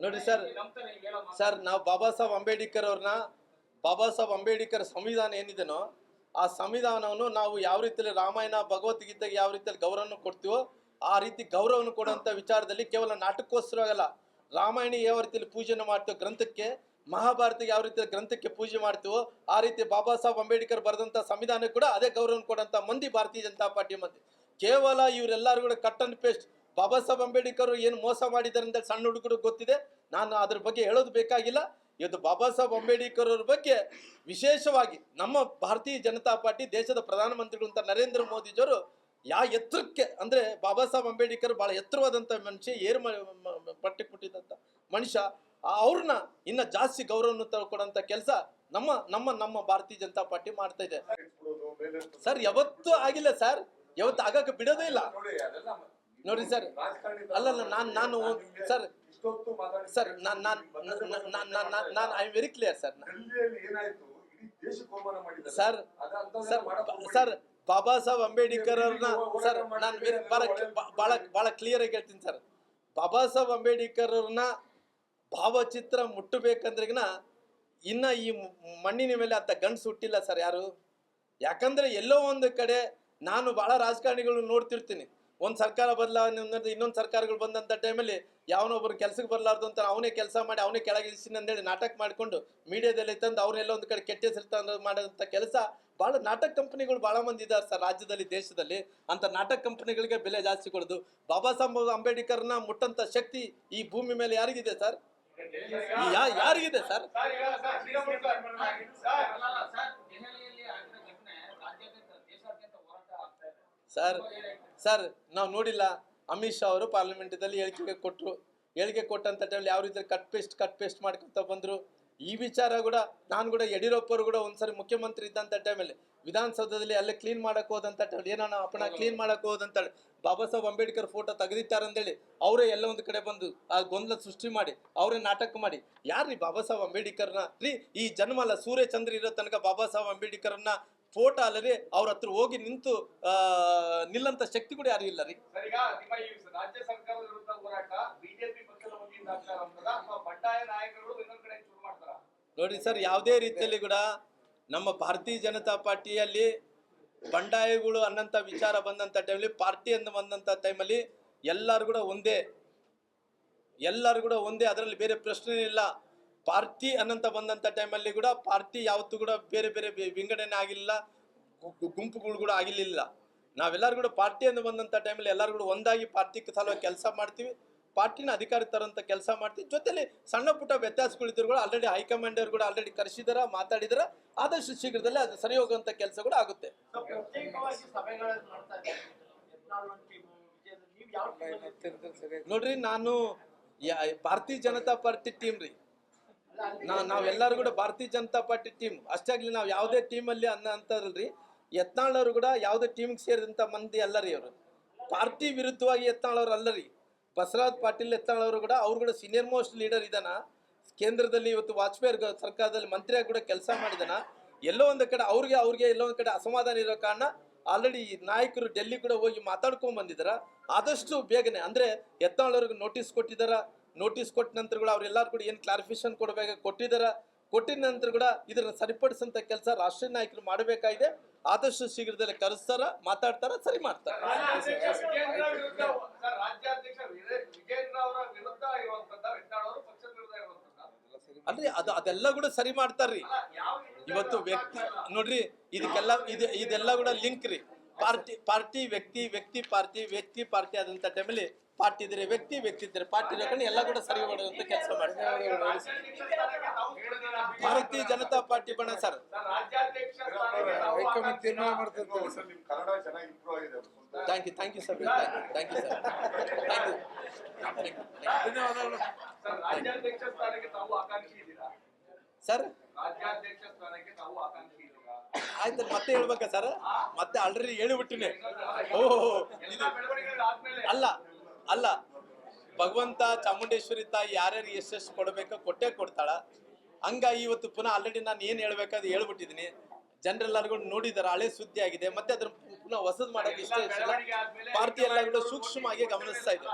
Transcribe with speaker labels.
Speaker 1: ನೋಡಿ ಸರ್ ನಾವು ಬಾಬಾ ಸಾಹೇಬ್ ಅಂಬೇಡ್ಕರ್ ಸಂವಿಧಾನ ಏನಿದೆನೋ ಆ ಸಂವಿಧಾನವನ್ನು ನಾವು ಯಾವ ರೀತಿಯಲ್ಲಿ ರಾಮಾಯಣ ಭಗವದ್ಗೀತೆಗೆ ಯಾವ ರೀತಿಯಲ್ಲಿ ಗೌರವವನ್ನು ಕೊಡ್ತೀವೋ ಆ ರೀತಿ ಗೌರವವನ್ನು ಕೊಡುವಂಥ ವಿಚಾರದಲ್ಲಿ ಕೇವಲ ನಾಟಕೋತ್ಸವಗಲ್ಲ, ರಾಮಾಯಣ ಯಾವ ರೀತಿಯಲ್ಲಿ ಪೂಜೆಯನ್ನು ಮಾಡ್ತೀವೋ ಗ್ರಂಥಕ್ಕೆ, ಮಹಾಭಾರತಿಗೆ ಯಾವ ರೀತಿಯಲ್ಲಿ ಗ್ರಂಥಕ್ಕೆ ಪೂಜೆ ಮಾಡ್ತೀವೋ ಆ ರೀತಿ ಬಾಬಾ ಸಾಹೇಬ್ ಅಂಬೇಡ್ಕರ್ ಬರೆದಂಥ ಸಂವಿಧಾನಕ್ಕೆ ಕೂಡ ಅದೇ ಗೌರವವನ್ನು ಕೊಡುವಂಥ ಮಂದಿ ಭಾರತೀಯ ಜನತಾ ಪಾರ್ಟಿ ಮಂದಿ. ಕೇವಲ ಇವರೆಲ್ಲರೂ ಕೂಡ ಕಟ್ ಅಂಡ್ ಪೇಸ್ಟ್ ಬಾಬಾ ಸಾಹೇಬ್ ಅಂಬೇಡ್ಕರ್ ಏನು ಮೋಸ ಮಾಡಿದ್ದಾರೆ ಅಂತ ಸಣ್ಣ ಹುಡುಗರು ಗೊತ್ತಿದೆ, ನಾನು ಅದ್ರ ಬಗ್ಗೆ ಹೇಳೋದು ಬೇಕಾಗಿಲ್ಲ. ಇವತ್ತು ಬಾಬಾ ಸಾಹೇಬ್ ಅಂಬೇಡ್ಕರ್ ಅವ್ರ ಬಗ್ಗೆ ವಿಶೇಷವಾಗಿ ನಮ್ಮ ಭಾರತೀಯ ಜನತಾ ಪಾರ್ಟಿ ದೇಶದ ಪ್ರಧಾನಮಂತ್ರಿಗಳು ಅಂತ ನರೇಂದ್ರ ಮೋದಿಜಿಯವರು ಯಾವ ಎತ್ತರಕ್ಕೆ ಅಂದರೆ ಬಾಬಾ ಸಾಹೇಬ್ ಅಂಬೇಡ್ಕರ್ ಭಾಳ ಎತ್ತರವಾದಂಥ ಮನುಷ್ಯ, ಪಟ್ಟಿ ಕೊಟ್ಟಿದ್ದಂಥ ಮನುಷ್ಯ, ಅವ್ರನ್ನ ಇನ್ನ ಜಾಸ್ತಿ ಗೌರವವನ್ನು ಕೊಡೋಂಥ ಕೆಲಸ ನಮ್ಮ ನಮ್ಮ ನಮ್ಮ ಭಾರತೀಯ ಜನತಾ ಪಾರ್ಟಿ ಮಾಡ್ತಾ ಇದೆ. ಸರ್ ಯಾವತ್ತೂ ಆಗಿಲ್ಲ ಸರ್, ಯಾವತ್ತು ಆಗಕ್ಕೆ ಬಿಡೋದೇ ಇಲ್ಲ ನೋಡಿ ಸರ್. ಅಲ್ಲಲ್ಲ ನಾನು ಸರ್ ನಾನು I am very clear sir Baba Saheb Ambedkar ಅವ್ರನ್ನ ಸರ್ ನಾನು ಬಹಳ ಕ್ಲಿಯರ್ ಆಗಿ ಹೇಳ್ತೀನಿ ಸರ್. ಬಾಬಾ ಸಾಹೇಬ್ ಅಂಬೇಡ್ಕರ್ ಅವ್ರನ್ನ ಭಾವಚಿತ್ರ ಮುಟ್ಟಬೇಕಂದ್ರೆಗಿನ ಇನ್ನ ಈ ಮಣ್ಣಿನ ಮೇಲೆ ಅಂತ ಗಂಡ್ಸು ಹುಟ್ಟಿಲ್ಲ ಸರ್ ಯಾರು. ಯಾಕಂದ್ರೆ ಎಲ್ಲೋ ಒಂದು ಕಡೆ ನಾನು ಬಹಳ ರಾಜಕಾರಣಿಗಳು ನೋಡ್ತಿರ್ತೀನಿ, ಒಂದು ಸರ್ಕಾರ ಬದಲಾವಣೆ ಇನ್ನೊಂದು ಸರ್ಕಾರಗಳು ಬಂದಂಥ ಟೈಮಲ್ಲಿ ಯಾವನೊಬ್ಬರು ಕೆಲಸಕ್ಕೆ ಬರಲಾರ್ದು ಅಂತ ಅವನೇ ಕೆಲಸ ಮಾಡಿ ಅವನೇ ಕೆಳಗಿಳಿಸ್ತೀನಿ ಅಂತೇಳಿ ನಾಟಕ ಮಾಡಿಕೊಂಡು ಮೀಡಿಯಾದಲ್ಲಿ ತಂದು ಅವ್ರನ್ನೆಲ್ಲ ಒಂದು ಕಡೆ ಕೆಟ್ಟ ಹೆಸರು ಮಾಡೋಂಥ ಕೆಲಸ ಭಾಳ ನಾಟಕ ಕಂಪನಿಗಳು ಭಾಳ ಮಂದಿ ಇದ್ದಾರೆ ಸರ್ ರಾಜ್ಯದಲ್ಲಿ, ದೇಶದಲ್ಲಿ. ಅಂತ ನಾಟಕ ಕಂಪನಿಗಳಿಗೆ ಬೆಲೆ ಜಾಸ್ತಿ ಕೊಡೋದು. ಬಾಬಾ ಸಾಹೇಬ್ ಅಂಬೇಡ್ಕರ್ನ ಮುಟ್ಟಂಥ ಶಕ್ತಿ ಈ ಭೂಮಿ ಮೇಲೆ ಯಾರಿಗಿದೆ ಸರ್? ಯಾರಿಗಿದೆ ಸರ್? ಸರ್ ನಾವು ನೋಡಿಲ್ಲ, ಅಮಿತ್ ಶಾ ಅವರು ಪಾರ್ಲಿಮೆಂಟದಲ್ಲಿ ಹೇಳಿಕೆ ಕೊಟ್ಟಂತ ಟೈಮಲ್ಲಿ ಯಾವ ರೀತಿ ಕಟ್ ಪೇಸ್ಟ್ ಮಾಡ್ಕೊತ ಬಂದ್ರು. ಈ ವಿಚಾರ ಕೂಡ ನಾನು ಕೂಡ ಯಡಿಯೂರಪ್ಪರು ಕೂಡ ಒಂದ್ಸರಿ ಮುಖ್ಯಮಂತ್ರಿ ಇದ್ದಂಥ ಟೈಮಲ್ಲಿ ವಿಧಾನಸೌಧದಲ್ಲಿ ಅಲ್ಲೇ ಕ್ಲೀನ್ ಮಾಡಕ್ ಹೋದಂತ ಏನಾನ ಅಪ್ಪಣ ಕ್ಲೀನ್ ಮಾಡಕ್ ಹೋದಂತ ಬಾಬಾ ಸಾಹೇಬ್ ಅಂಬೇಡ್ಕರ್ ಫೋಟೋ ತೆಗೆದಿತ್ತಾರಂತೇಳಿ ಅವರೇ ಎಲ್ಲ ಒಂದು ಕಡೆ ಬಂದು ಆ ಗೊಂದಲ ಸೃಷ್ಟಿ ಮಾಡಿ ಅವರೇ ನಾಟಕ ಮಾಡಿ ಯಾರ್ರೀ ಬಾಬಾ ಸಾಹೇಬ್ ಅಂಬೇಡ್ಕರ್ನ ರೀ ಈ ಜನ್ಮಲ್ಲ ಸೂರ್ಯ ಚಂದ್ರ ಇರೋ ತನಕ ಬಾಬಾ ಸಾಹೇಬ್ ಅಂಬೇಡ್ಕರ್ನ ಫೋಟೋ ಅಲ್ಲರಿ ಅವ್ರ ಹತ್ರ ಹೋಗಿ ನಿಂತು ನಿಲ್ಲಂತ ಶಕ್ತಿ ಕೂಡ ಯಾರು ಇಲ್ಲ ರೀ.
Speaker 2: ರಾಜ್ಯ ಸರ್ಕಾರದ ವಿರುದ್ಧ ಹೋರಾಟ ಬಿಜೆಪಿ ಪಕ್ಷದ ವತಿಯಿಂದ ಆಗ್ತಾ ಇರೋದ್ರಿಂದ ಅಥವಾ ಬಂಡಾಯ ನಾಯಕರು ಇನ್ನೊಂದು ಕಡೆ ಶುರು ಮಾಡ್ತಾರ
Speaker 1: ನೋಡಿ ಸರ್. ಯಾವುದೇ ರೀತಿಯಲ್ಲಿ ಕೂಡ ನಮ್ಮ ಭಾರತೀಯ ಜನತಾ ಪಾರ್ಟಿಯಲ್ಲಿ ಬಂಡಾಯಗಳು ಅನ್ನಂತ ವಿಚಾರ ಬಂದಂತ ಟೈಮಲ್ಲಿ, ಪಾರ್ಟಿ ಅಂತ ಬಂದಂತ ಟೈಮಲ್ಲಿ ಎಲ್ಲರೂ ಕೂಡ ಒಂದೇ, ಅದರಲ್ಲಿ ಬೇರೆ ಪ್ರಶ್ನೆ ಇಲ್ಲ. ಪಾರ್ಟಿ ಅನ್ನಂತ ಬಂದಂಥ ಟೈಮಲ್ಲಿ ಕೂಡ ಪಾರ್ಟಿ ಯಾವತ್ತೂ ಕೂಡ ಬೇರೆ ವಿಂಗಡಣೆ ಆಗಿಲ್ಲ, ಗುಂಪುಗಳು ಕೂಡ ಆಗಿರಲಿಲ್ಲ. ನಾವೆಲ್ಲರೂ ಕೂಡ ಪಾರ್ಟಿ ಅಂತ ಬಂದಂಥ ಟೈಮಲ್ಲಿ ಎಲ್ಲರೂ ಕೂಡ ಒಂದಾಗಿ ಪಾರ್ಟಿ ಸಲುವಾಗಿ ಕೆಲಸ ಮಾಡ್ತೀವಿ, ಪಾರ್ಟಿನ ಅಧಿಕಾರ ತರೋಂಥ ಕೆಲಸ ಮಾಡ್ತೀವಿ. ಜೊತೆಲಿ ಸಣ್ಣ ಪುಟ್ಟ ವ್ಯತ್ಯಾಸಗಳಿದ್ರು ಕೂಡ ಆಲ್ರೆಡಿ ಹೈಕಮಾಂಡ್ ಅವರು ಕೂಡ ಆಲ್ರೆಡಿ ಕರೆಸಿದಾರ, ಮಾತಾಡಿದಾರ. ಆದಷ್ಟು ಶೀಘ್ರದಲ್ಲೇ ಅದು ಸರಿ ಹೋಗುವಂಥ ಕೆಲಸ ಕೂಡ ಆಗುತ್ತೆ. ನೋಡ್ರಿ, ನಾನು ಭಾರತೀಯ ಜನತಾ ಪಾರ್ಟಿ ಟೀಮ್ ರೀ, ನಾವೆಲ್ಲರೂ ಕೂಡ ಭಾರತೀಯ ಜನತಾ ಪಾರ್ಟಿ ಟೀಮ್ ಅಷ್ಟಾಗ್ಲಿ. ನಾವು ಯಾವುದೇ ಟೀಮಲ್ಲಿ ಅಂತರಲ್ರಿ, ಯತ್ನಾಳ್ ಅವರು ಕೂಡ ಯಾವುದೇ ಟೀಮ್ಗೆ ಸೇರಿದಂಥ ಮಂದಿ ಅಲ್ಲರಿ. ಅವರು ಪಾರ್ಟಿ ವಿರುದ್ಧವಾಗಿ ಯತ್ನಾಳ್ ಅವರು ಅಲ್ಲರಿ. ಬಸವರಾಜ್ ಪಾಟೀಲ್ ಯತ್ನಾಳ್ ಅವರು ಕೂಡ ಅವ್ರು ಕೂಡ ಸೀನಿಯರ್ ಮೋಸ್ಟ್ ಲೀಡರ್ ಇದಾನ. ಕೇಂದ್ರದಲ್ಲಿ ಇವತ್ತು ವಾಜಪೇಯಿ ಸರ್ಕಾರದಲ್ಲಿ ಮಂತ್ರಿಯಾಗಿ ಕೂಡ ಕೆಲಸ ಮಾಡಿದಾನ. ಎಲ್ಲೋ ಒಂದು ಕಡೆ ಅವ್ರಿಗೆ ಎಲ್ಲೋ ಒಂದು ಕಡೆ ಅಸಮಾಧಾನ ಇರೋ ಕಾರಣ ಆಲ್ರೆಡಿ ನಾಯಕರು ಡೆಲ್ಲಿ ಕೂಡ ಹೋಗಿ ಮಾತಾಡ್ಕೊಂಡ್ ಬಂದಿದಾರ. ಆದಷ್ಟು ಬೇಗನೆ ಅಂದ್ರೆ ಯತ್ನಾಳ್ ಅವ್ರಿಗೆ ನೋಟಿಸ್ ಕೊಟ್ಟಿದಾರ. ನೋಟಿಸ್ ಕೊಟ್ಟ ನಂತರ ಕೂಡ ಅವರೆಲ್ಲರೂ ಕೂಡ ಏನು ಕ್ಲಾರಿಫಿಕೇಶನ್ ಕೊಟ್ಟಿದ್ದಾರ. ಕೊಟ್ಟಿದ ನಂತರ ಕೂಡ ಇದನ್ನ ಸರಿಪಡಿಸಂತ ಕೆಲಸ ರಾಷ್ಟ್ರೀಯ ನಾಯಕರು ಮಾಡಬೇಕಾಗಿದೆ. ಆದಷ್ಟು ಶೀಘ್ರದಲ್ಲಿ ಕರೆಸ್ತಾರ, ಮಾತಾಡ್ತಾರ, ಸರಿ ಮಾಡ್ತಾರ. ಅಲ್ರಿ ಅದೆಲ್ಲ ಕೂಡ ಸರಿ ಮಾಡ್ತಾರ್ರಿ. ಇವತ್ತು ವ್ಯಕ್ತಿ ನೋಡ್ರಿ, ಇದೆಲ್ಲ ಕೂಡ ಲಿಂಕ್ ರೀ. ಪಾರ್ಟಿ ವ್ಯಕ್ತಿ ಪಾರ್ಟಿ ಆದಂತ ಟೈಮಲ್ಲಿ ಪಾರ್ಟಿ ಇದ್ರೆ ವ್ಯಕ್ತಿ ಇದ್ರೆ ಪಾರ್ಟಿ ಇರೋಕಂಡು ಎಲ್ಲ ಕೂಡ ಸರಿ ಮಾಡುವಂತ ಕೆಲಸ ಮಾಡ್ತಾರೆ ಭಾರತೀಯ ಜನತಾ ಪಾರ್ಟಿ ಬಣ sir. Thank you sir. Sir ಆಯ್ತು, ಮತ್ತೆ ಹೇಳ್ಬೇಕಾ ಸರ್? ಮತ್ತೆ ಆಲ್ರೆಡಿ ಹೇಳಿಬಿಟ್ಟಿನಿ. ಅಲ್ಲ ಭಗವಂತ ಚಾಮುಂಡೇಶ್ವರಿ ತಾಯಿ ಯಾರ್ಯಾರು ಎಷ್ಟು ಕೊಡಬೇಕೋ ಕೊಟ್ಟೇ ಕೊಡ್ತಾಳ. ಹಂಗಾಗಿ ಇವತ್ತು ಪುನಃ ಆಲ್ರೆಡಿ ನಾನು ಏನು ಹೇಳ್ಬೇಕಾದ್ರೆ ಹೇಳ್ಬಿಟ್ಟಿದ್ದೀನಿ. ಜನರೆಲ್ಲರಿಗೂ ನೋಡಿದಾರೆ, ಹಳೆ ಸುದ್ದಿ ಆಗಿದೆ. ಮತ್ತೆ ಅದ್ರ ಪುನಃ ಹೊಸದ್ ಮಾಡೋಕೆ ಇಷ್ಟ ಪಾರ್ಟಿ ಎಲ್ಲ ಕೂಡ ಸೂಕ್ಷ್ಮವಾಗಿ ಗಮನಿಸ್ತಾ ಇದೆ.